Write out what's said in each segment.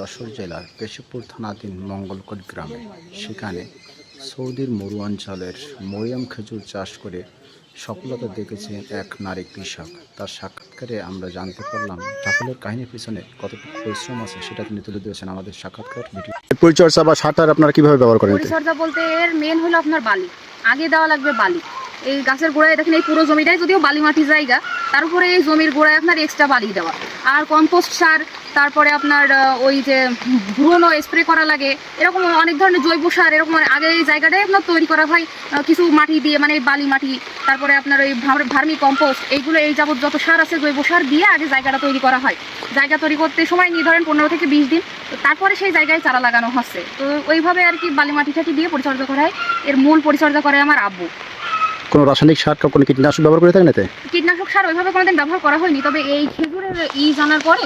যশোর জেলার কেশবপুর থানাধীন মঙ্গলকোট গ্রামে সেখানে সৌদির মরু অঞ্চলের মরিয়ম খেজুর চাষ করে সফলতা দেখেছেন এক নারী কৃষক। তার সাক্ষাৎকারে আমরা জানতে পারলাম সাফল্যের কাহিনীর পিছনে কতটুকু পরিশ্রম আছে সেটা তিনি তুলে ধরেছেন আমাদের সাক্ষাৎকার ভিডিও। পরিচর্যা বা সারটার আপনারা কিভাবে ব্যবহার করেন? পরিচর্যা বলতে এর মেন হলো আপনার বালি। আগে দেওয়া লাগবে বালি। এই গাছের গোড়ায় দেখেন এই পুরো জমিটাই যদিও বালি মাটি জায়গা, তার উপরে এই জমির গোড়ায় আপনার এক্সট্রা বালি দেওয়া, আর কম্পোস্ট সার, তারপরে আপনার ওই যে ভ্রূণ স্প্রে করা লাগে, এরকম অনেক ধরনের জৈব সার এরকম আগে এই জায়গাটাই আপনার তৈরি করা হয় কিছু মাটি দিয়ে, মানে বালি মাটি, তারপরে আপনার ওই ভার্মি কম্পোস্ট, এইগুলো এই যাবত যত সার আছে জৈব সার দিয়ে আগে জায়গাটা তৈরি করা হয়। জায়গা তৈরি করতে সময় নিয়ে ধরেন 15 থেকে 20 দিন, তারপরে সেই জায়গায় চারা লাগানো হচ্ছে। তো ওইভাবে আর কি বালি মাটি টাটি দিয়ে পরিচর্যা করা হয়। এর মূল পরিচর্যা করে আমার আব্বু। কোনো রাসায়নিক সার কোনো কীটনাশক ব্যবহার করে থাকেন এতে? কীটনাশক সার ওইভাবে কোনোদিন ব্যবহার করা হয়নি, তবে এই খেজুরের জানার পরে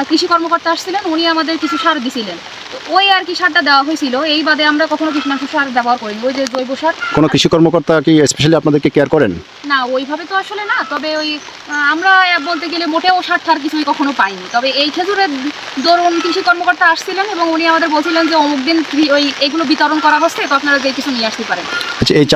কৃষি কর্মকর্তা আসছিলেন, উনি আমাদের কিছু সার দিছিলেন, তো ওই আর কি সারটা দেওয়া হয়েছিল। এই বাদে আমরা কখনো কীটনাশক সার ব্যবহার করিনি। ওই যে জৈব সার। কোনো কৃষি কর্মকর্তা কি স্পেশালি আপনাদেরকে কেয়ার করেন? না, ওইভাবে তো আসলে না, তবে ওই আমরা বলতে গেলে মোটেও সার ঠার কিছুই কখনো পাইনি। তবে এই খেজুরের দরুন কৃষি কর্মকর্তা আসছিলেন এবং উনি আমাদের বলছিলেন যে অমুক দিন ওই এগুলো বিতরণ করা হচ্ছে, তো আপনারা যে কিছু নিয়ে আসতে পারেন। আচ্ছা, এই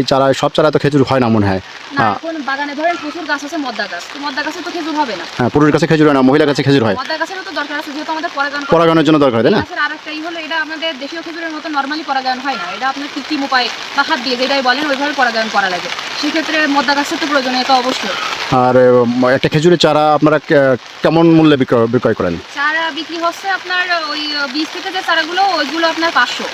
চারা সব চারা তো খেজুর হয় না মনে হয়? না, এখন বাগানে ধরেন প্রচুর গাছ আছে মদ্দা গাছ, তো মদ্দা গাছে তো খেজুর হবে না। হ্যাঁ, পুরুষ গাছে খেজুর হয় না, মহিলা গাছে খেজুর হয়। মদ্দা গাছেরও তো দরকার আছে, যেহেতু আমাদের পরাগায়নের জন্য দরকার, তাই না? গাছের আরেকটাই হলো, এটা আমাদের দেশীয় খেজুরের মতো নর্মালি পরাগায়ন হয় না, এটা আপনার কৃত্রিম উপায় বা হাত দিয়ে যেটাই বলেন ওইভাবে পরাগায়ন করা লাগে। সেক্ষেত্রে মদ্দা গাছের তো প্রয়োজনীয়তা অবশ্যই। আর একটা খেজুরের চারা আপনারা কেমন মূল্যে বিক্রয় করেন? চারা বিক্রি হচ্ছে আপনার ওই বীজ থেকে যে চারাগুলো ওইগুলো আপনার 500,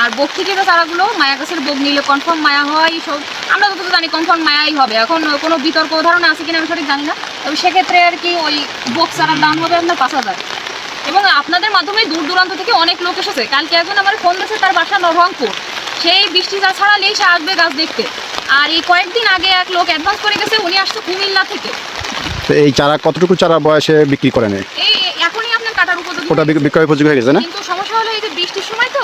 আর বোক থেকে যে চারাগুলো মায়া গাছের বোক নিলে কনফার্ম মায়া হয়, সব আমরা যতটুকু জানি কনফার্ম মায়াই হবে। এখন কোনো বিতর্ক ধারণা আছে কিনা আমি সঠিক জানি না, তবে সেক্ষেত্রে আর কি ওই বোক চারার দাম হবে আপনার 5000। এবং আপনাদের মাধ্যমে দূর দূরান্ত থেকে অনেক লোক এসেছে। কালকে একজন আমার ফোন দিয়েছে, তার বাসা রংপুর, সেই বৃষ্টি যা ছাড়ালেই সে আসবে গাছ দেখতে। আর এই কয়েকদিন আগে এক লোক অ্যাডভান্স করে গেছে, উনি আসছে কুমিল্লা থেকে। তো এই চারা কতটুকু চারা বয়সে বিক্রি করেন? এই এখনই আপনার কাটার উপযোগী, ওটা বিক্রয় উপযোগী হয়ে গেছে না? কিন্তু সমস্যা হলো এই যে বৃষ্টির সময় তো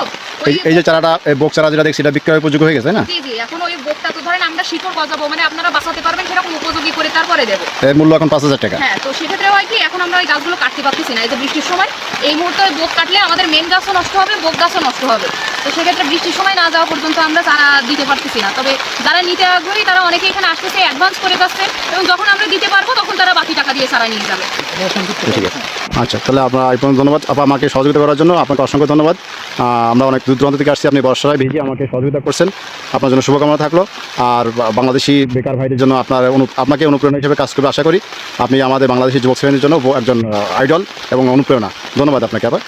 এই যে চারাটা বোক চারা যেটা দেখছি এটা বিক্রয় উপযোগী হয়ে গেছে না? জি জি, এখন ওই বোকটা তো ধরেন আমরা শিকড় গজাবো, মানে আপনারা বাঁচাতে পারবেন সেরকম উপযোগী করে তারপরে দেবো। এর মূল্য এখন 5000 টাকা। হ্যাঁ, তো সেক্ষেত্রে হয় কি, এখন আমরা ওই গাছগুলো কাটতে পারতেছি না এই যে বৃষ্টির সময়। এই মুহূর্তে ওই বোক কাটলে আমাদের মেন গাছও নষ্ট হবে, বোক গাছও নষ্ট হবে। তো সেক্ষেত্রে বৃষ্টির সময় না যাওয়া পর্যন্ত আমরা চারা দিতে পারতেছি না। তবে যারা নিতে আগ্রহী তারা অনেকে এখানে আসতেছে, অ্যাডভান্স করে যাচ্ছেন, এবং যখন আমরা দিতে পারবো তখন তারা বাকি টাকা দিয়ে চারা নিয়ে যাবে। ঠিক আছে, আচ্ছা, তাহলে আপনার ধন্যবাদ আপা, আমাকে সহযোগিতা করার জন্য আপনাকে অসংখ্য ধন্যবাদ। আমরা অনেক দূর দূরান্ত থেকে আসছি, আপনি বর্ষায় ভিজে আমাকে সহযোগিতা করছেন, আপনার জন্য শুভকামনা থাকলো। আর বাংলাদেশি বেকার ভাইদের জন্য আপনাকে অনুপ্রেরণা হিসেবে কাজ করবে আশা করি। আপনি আমাদের বাংলাদেশি যুবক শ্রেণীর জন্য একজন আইডল এবং অনুপ্রেরণা। ধন্যবাদ আপনাকে আবার।